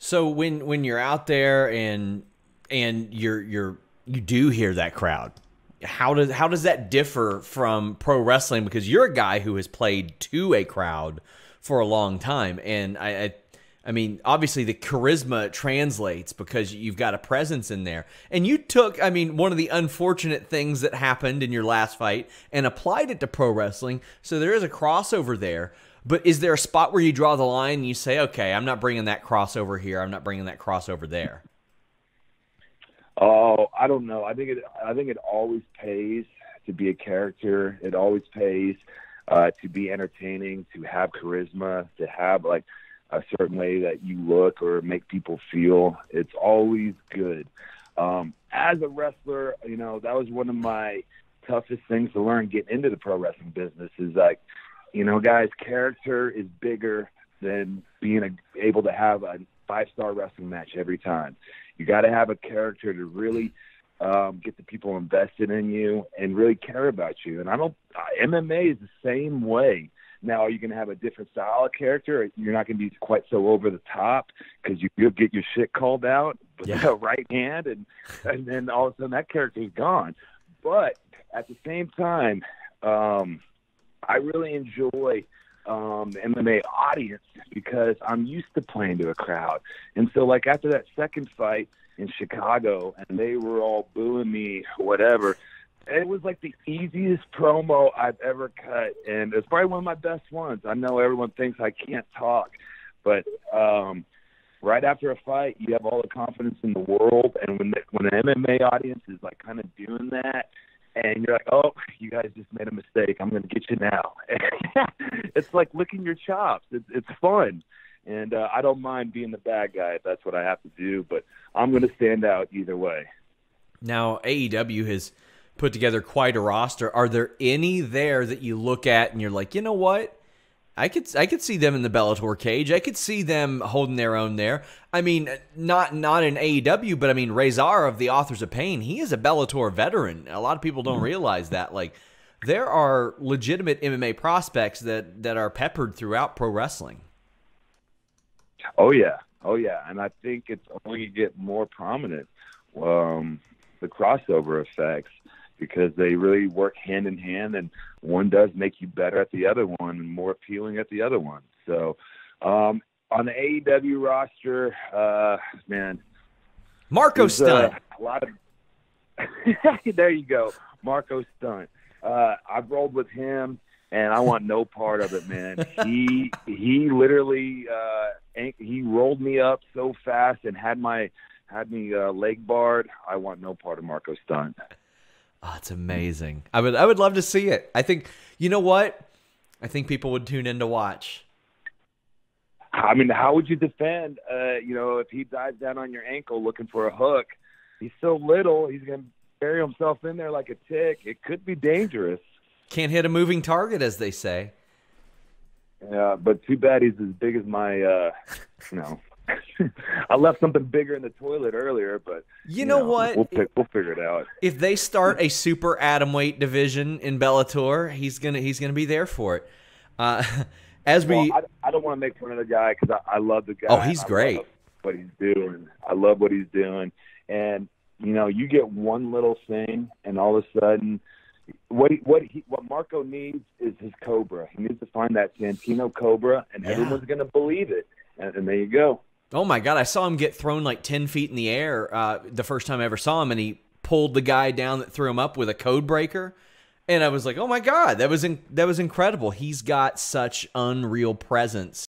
So when you're out there and you do hear that crowd, how does that differ from pro wrestling? Because you're a guy who has played to a crowd for a long time, and I mean, obviously the charisma translates because you've got a presence in there. And you took, I mean, one of the unfortunate things that happened in your last fight and applied it to pro wrestling. So there is a crossover there. But is there a spot where you draw the line and you say, okay, I'm not bringing that crossover here, I'm not bringing that crossover there? Oh, I don't know. I think it always pays to be a character. It always pays to be entertaining, to have charisma, to have like a certain way that you look or make people feel. It's always good. As a wrestler, you know, that was one of my toughest things to learn getting into the pro wrestling business is like, you know, guys, character is bigger than being able to have a 5-star wrestling match every time. You got to have a character to really get the people invested in you and really care about you. And MMA is the same way. Now, are you going to have a different style of character? You're not going to be quite so over the top because you'll get your shit called out with the right hand, and then all of a sudden that character is gone. But at the same time, I really enjoy MMA audience because I'm used to playing to a crowd. And so, like, after that second fight in Chicago, and they were all booing me, whatever, it was like the easiest promo I've ever cut, and it's probably one of my best ones. I know everyone thinks I can't talk, but right after a fight, you have all the confidence in the world, and when an MMA audience is like kind of doing that, and you're like, oh, you guys just made a mistake, I'm going to get you now. It's like licking your chops. It's fun, and I don't mind being the bad guy if that's what I have to do, but I'm going to stand out either way. Now, AEW has put together quite a roster. Are there any there that you look at and you're like, you know what? I could see them in the Bellator cage. I could see them holding their own there. I mean, not in AEW, but I mean, Razor of the Authors of Pain, he is a Bellator veteran. A lot of people don't realize that. Like, there are legitimate MMA prospects that are peppered throughout pro wrestling. Oh yeah, and I think it's only going to get more prominent. The crossover effects, because they really work hand in hand, and one does make you better at the other one and more appealing at the other one. So on the AEW roster, man, Marko Stunt. A lot of there you go, Marko Stunt. I've rolled with him, and I want no part of it, man. He literally he rolled me up so fast and had me leg barred. I want no part of Marko Stunt. Oh, it's amazing. I would love to see it. I think, you know what? I think people would tune in to watch. I mean, how would you defend, if he dives down on your ankle looking for a hook? He's so little, he's going to bury himself in there like a tick. It could be dangerous. Can't hit a moving target, as they say. Yeah, but too bad he's as big as my, I left something bigger in the toilet earlier, but you know what? We'll figure it out. If they start a super atomweight division in Bellator, he's gonna be there for it. I don't want to make fun of the guy because I love the guy. Oh, he's great. Love what he's doing. I love what he's doing, and you get one little thing, and all of a sudden, what Marko needs is his cobra. He needs to find that Santino cobra, and everyone's gonna believe it. And there you go. Oh, my God. I saw him get thrown like 10 feet in the air the first time I ever saw him, and he pulled the guy down that threw him up with a code breaker. And I was like, oh, my God, that was incredible. He's got such unreal presence